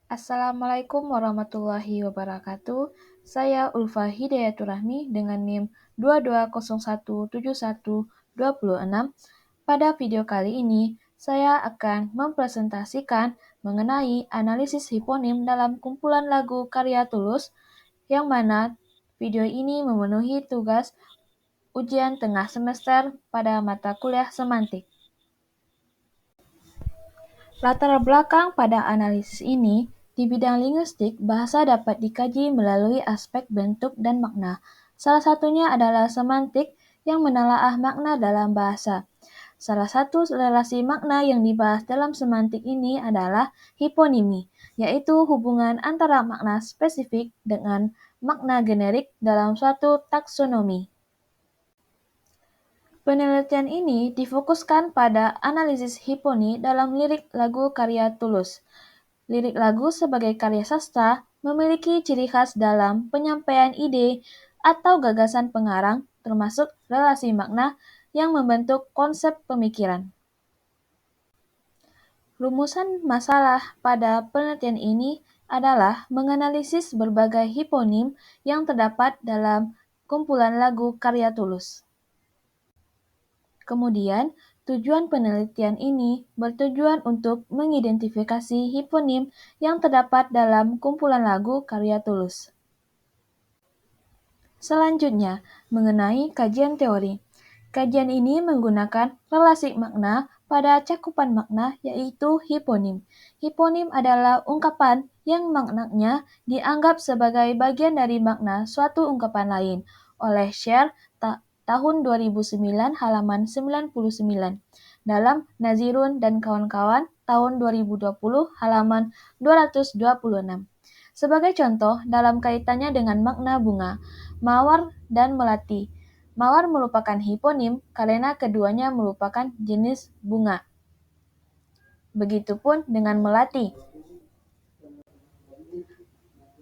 Assalamualaikum warahmatullahi wabarakatuh. Saya Ulfa Hidayatur Rahmi dengan NIM 22017126. Pada video kali ini, saya akan mempresentasikan mengenai analisis hiponim dalam kumpulan lagu karya Tulus, yang mana video ini memenuhi tugas ujian tengah semester pada mata kuliah semantik. Latar belakang pada analisis ini, di bidang linguistik, bahasa dapat dikaji melalui aspek bentuk dan makna. Salah satunya adalah semantik yang menelaah makna dalam bahasa. Salah satu relasi makna yang dibahas dalam semantik ini adalah hiponimi, yaitu hubungan antara makna spesifik dengan makna generik dalam suatu taksonomi. Penelitian ini difokuskan pada analisis hiponi dalam lirik lagu karya Tulus. Lirik lagu sebagai karya sastra memiliki ciri khas dalam penyampaian ide atau gagasan pengarang, termasuk relasi makna yang membentuk konsep pemikiran. Rumusan masalah pada penelitian ini adalah menganalisis berbagai hiponim yang terdapat dalam kumpulan lagu karya Tulus. Kemudian, tujuan penelitian ini bertujuan untuk mengidentifikasi hiponim yang terdapat dalam kumpulan lagu karya Tulus. Selanjutnya, mengenai kajian teori. Kajian ini menggunakan relasi makna pada cakupan makna, yaitu hiponim. Hiponim adalah ungkapan yang maknanya dianggap sebagai bagian dari makna suatu ungkapan lain oleh Sher tahun 2009 halaman 99 dalam Nazirun dan kawan-kawan tahun 2020 halaman 226. Sebagai contoh, dalam kaitannya dengan makna bunga, mawar dan melati. Mawar merupakan hiponim karena keduanya merupakan jenis bunga. Begitupun dengan melati.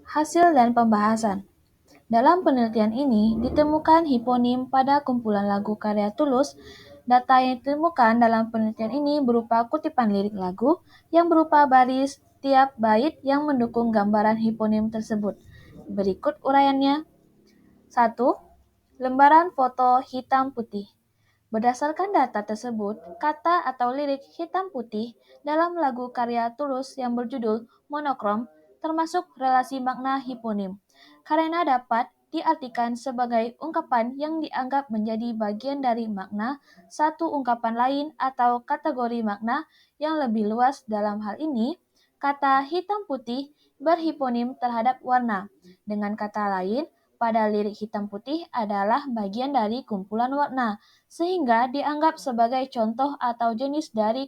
Hasil dan pembahasan. Dalam penelitian ini ditemukan hiponim pada kumpulan lagu karya Tulus. Data yang ditemukan dalam penelitian ini berupa kutipan lirik lagu yang berupa baris tiap bait yang mendukung gambaran hiponim tersebut. Berikut uraiannya. 1. Lembaran foto hitam putih. Berdasarkan data tersebut, kata atau lirik hitam putih dalam lagu karya Tulus yang berjudul Monokrom termasuk relasi makna hiponim, karena dapat diartikan sebagai ungkapan yang dianggap menjadi bagian dari makna satu ungkapan lain atau kategori makna yang lebih luas. Dalam hal ini, kata hitam putih berhiponim terhadap warna. Dengan kata lain, pada lirik hitam putih adalah bagian dari kumpulan warna, sehingga dianggap sebagai contoh atau jenis dari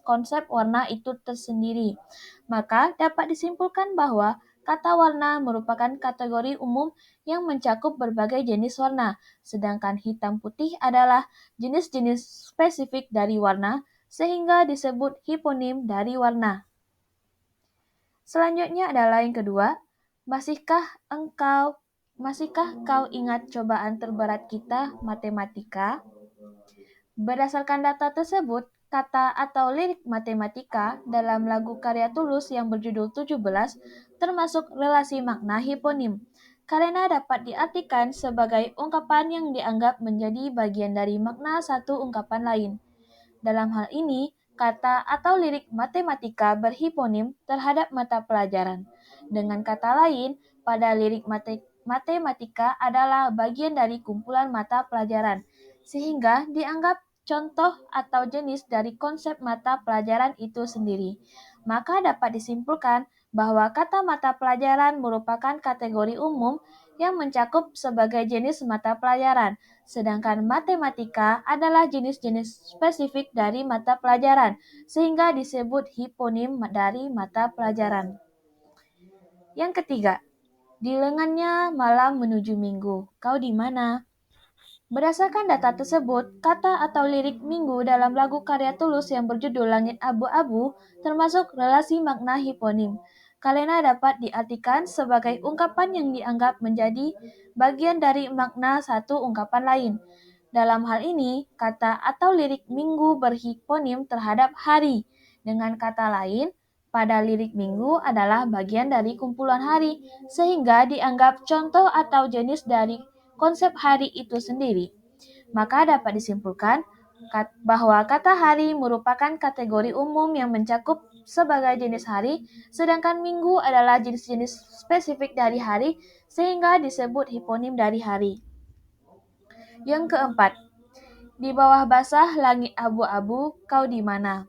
konsep warna itu tersendiri. Maka dapat disimpulkan bahwa kata warna merupakan kategori umum yang mencakup berbagai jenis warna, sedangkan hitam putih adalah jenis-jenis spesifik dari warna, sehingga disebut hiponim dari warna. Selanjutnya adalah yang kedua, masihkah kau ingat cobaan terberat kita, matematika? Berdasarkan data tersebut, kata atau lirik matematika dalam lagu karya Tulus yang berjudul 17 termasuk relasi makna hiponim, karena dapat diartikan sebagai ungkapan yang dianggap menjadi bagian dari makna satu ungkapan lain. Dalam hal ini, kata atau lirik matematika berhiponim terhadap mata pelajaran. Dengan kata lain, pada lirik matematika adalah bagian dari kumpulan mata pelajaran, sehingga dianggap contoh atau jenis dari konsep mata pelajaran itu sendiri. Maka dapat disimpulkan bahwa kata mata pelajaran merupakan kategori umum yang mencakup sebagai jenis mata pelajaran, sedangkan matematika adalah jenis-jenis spesifik dari mata pelajaran, sehingga disebut hiponim dari mata pelajaran. Yang ketiga, di lengannya malam menuju minggu, kau di mana? Berdasarkan data tersebut, kata atau lirik minggu dalam lagu karya Tulus yang berjudul Langit Abu-Abu termasuk relasi makna hiponim, karena dapat diartikan sebagai ungkapan yang dianggap menjadi bagian dari makna satu ungkapan lain. Dalam hal ini, kata atau lirik minggu berhiponim terhadap hari. Dengan kata lain, pada lirik minggu adalah bagian dari kumpulan hari, sehingga dianggap contoh atau jenis dari konsep hari itu sendiri. Maka dapat disimpulkan bahwa kata hari merupakan kategori umum yang mencakup sebagai jenis hari, sedangkan minggu adalah jenis-jenis spesifik dari hari, sehingga disebut hiponim dari hari. Yang keempat, di bawah basah langit abu-abu, kau di mana?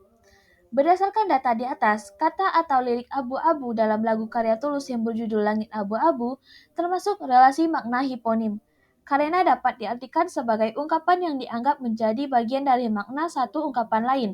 Berdasarkan data di atas, kata atau lirik abu-abu dalam lagu karya Tulus yang berjudul Langit Abu-abu termasuk relasi makna hiponim, karena dapat diartikan sebagai ungkapan yang dianggap menjadi bagian dari makna satu ungkapan lain.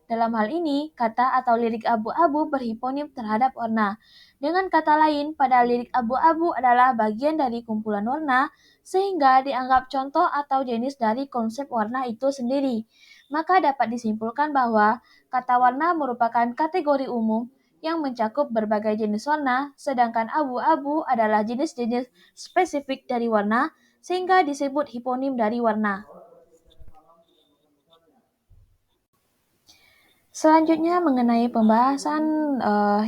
Dalam hal ini, kata atau lirik abu-abu berhiponim terhadap warna. Dengan kata lain, pada lirik abu-abu adalah bagian dari kumpulan warna, sehingga dianggap contoh atau jenis dari konsep warna itu sendiri. Maka dapat disimpulkan bahwa kata warna merupakan kategori umum yang mencakup berbagai jenis warna, sedangkan abu-abu adalah jenis-jenis spesifik dari warna, sehingga disebut hiponim dari warna. Selanjutnya mengenai pembahasan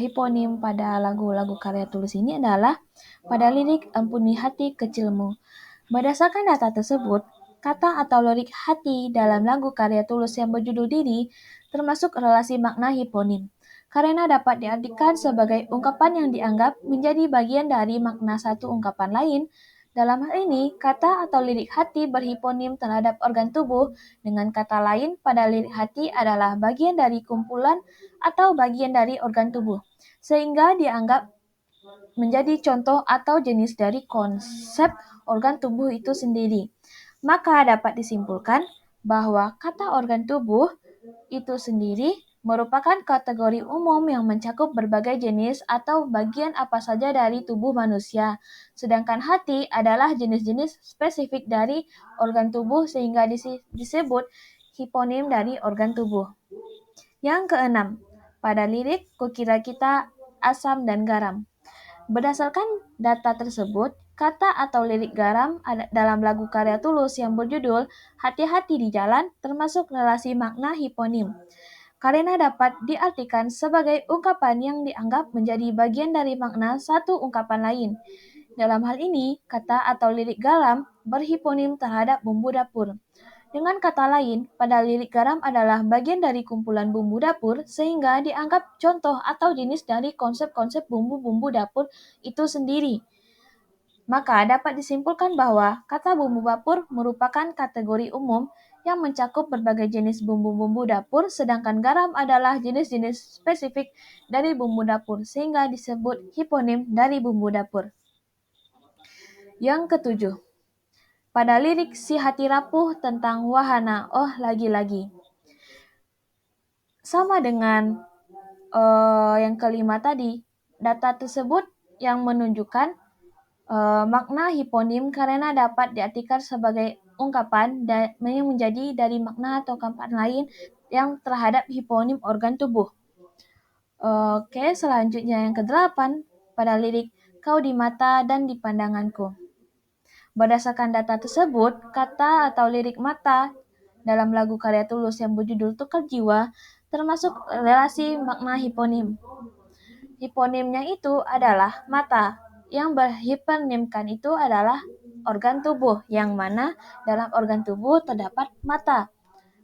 hiponim pada lagu-lagu karya Tulus ini adalah pada lirik Ampuni Hati Kecilmu. Berdasarkan data tersebut, kata atau lirik hati dalam lagu karya Tulus yang berjudul Diri termasuk relasi makna hiponim, karena dapat diartikan sebagai ungkapan yang dianggap menjadi bagian dari makna satu ungkapan lain. Dalam hal ini, kata atau lirik hati berhiponim terhadap organ tubuh, dengan kata lain pada lirik hati adalah bagian dari kumpulan atau bagian dari organ tubuh, sehingga dianggap menjadi contoh atau jenis dari konsep organ tubuh itu sendiri. Maka dapat disimpulkan bahwa kata organ tubuh itu sendiri merupakan kategori umum yang mencakup berbagai jenis atau bagian apa saja dari tubuh manusia. Sedangkan hati adalah jenis-jenis spesifik dari organ tubuh sehingga disebut hiponim dari organ tubuh. Yang keenam, pada lirik Kukira Kita Asam dan Garam. Berdasarkan data tersebut, kata atau lirik garam dalam lagu karya Tulus yang berjudul Hati-hati di Jalan termasuk relasi makna hiponim, karena dapat diartikan sebagai ungkapan yang dianggap menjadi bagian dari makna satu ungkapan lain. Dalam hal ini, kata atau lirik garam berhiponim terhadap bumbu dapur. Dengan kata lain, pada lirik garam adalah bagian dari kumpulan bumbu dapur sehingga dianggap contoh atau jenis dari konsep-konsep bumbu-bumbu dapur itu sendiri. Maka dapat disimpulkan bahwa kata bumbu dapur merupakan kategori umum yang mencakup berbagai jenis bumbu-bumbu dapur, sedangkan garam adalah jenis-jenis spesifik dari bumbu dapur sehingga disebut hiponim dari bumbu dapur. Yang ketujuh, pada lirik Si Hati Rapuh tentang wahana, oh lagi-lagi. Sama dengan yang kelima tadi, data tersebut yang menunjukkan makna hiponim karena dapat diartikan sebagai ungkapan yang menjadi dari makna atau ungkapan lain yang terhadap hiponim organ tubuh. Oke, selanjutnya yang kedelapan, pada lirik Kau di mata dan di pandanganku. Berdasarkan data tersebut, kata atau lirik mata dalam lagu karya Tulus yang berjudul Tukar Jiwa termasuk relasi makna hiponim. Hiponimnya itu adalah mata, yang berhiponimkan itu adalah organ tubuh, yang mana dalam organ tubuh terdapat mata.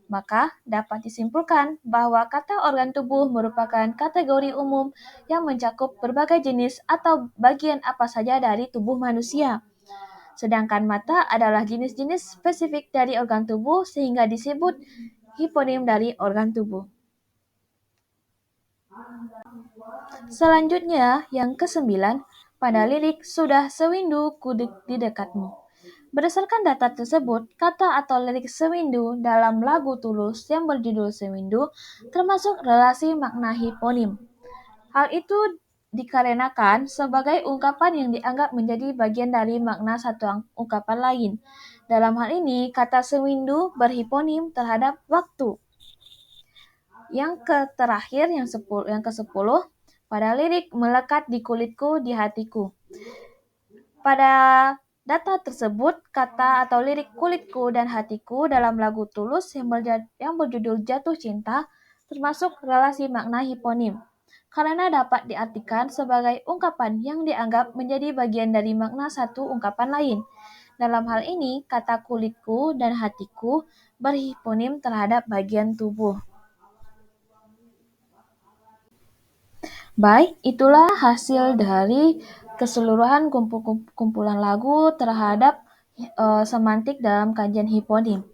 Maka dapat disimpulkan bahwa kata organ tubuh merupakan kategori umum yang mencakup berbagai jenis atau bagian apa saja dari tubuh manusia. Sedangkan mata adalah jenis-jenis spesifik dari organ tubuh sehingga disebut hiponim dari organ tubuh. Selanjutnya, yang kesembilan, pada lirik Sudah Sewindu Ku di Dekatmu. Berdasarkan data tersebut, kata atau lirik sewindu dalam lagu Tulus yang berjudul Sewindu termasuk relasi makna hiponim. Hal itu dikarenakan sebagai ungkapan yang dianggap menjadi bagian dari makna satu ungkapan lain. Dalam hal ini, kata sewindu berhiponim terhadap waktu. Yang terakhir, yang ke-10, pada lirik Melekat di kulitku di hatiku. Pada data tersebut, kata atau lirik kulitku dan hatiku dalam lagu Tulus yang berjudul Jatuh Cinta termasuk relasi makna hiponim, karena dapat diartikan sebagai ungkapan yang dianggap menjadi bagian dari makna satu ungkapan lain. Dalam hal ini, kata kulitku dan hatiku berhiponim terhadap bagian tubuh. Baik, itulah hasil dari keseluruhan kumpulan lagu terhadap semantik dalam kajian hiponim,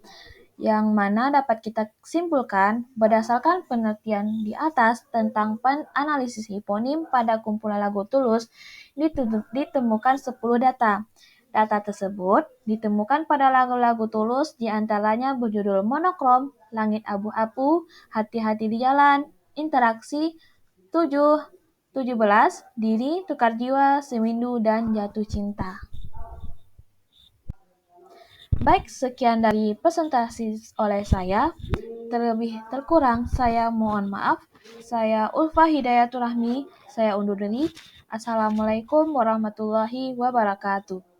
yang mana dapat kita simpulkan berdasarkan penelitian di atas tentang analisis hiponim pada kumpulan lagu Tulus ditemukan 10 data. Data tersebut ditemukan pada lagu-lagu Tulus diantaranya berjudul Monokrom, Langit Abu-Abu, Hati-Hati di Jalan, Interaksi, 17, Diri, Tukar Jiwa, Sewindu, dan Jatuh Cinta. Baik, sekian dari presentasi oleh saya. Terlebih terkurang, saya mohon maaf. Saya Ulfa Hidayatur Rahmi, saya undur diri. Assalamualaikum warahmatullahi wabarakatuh.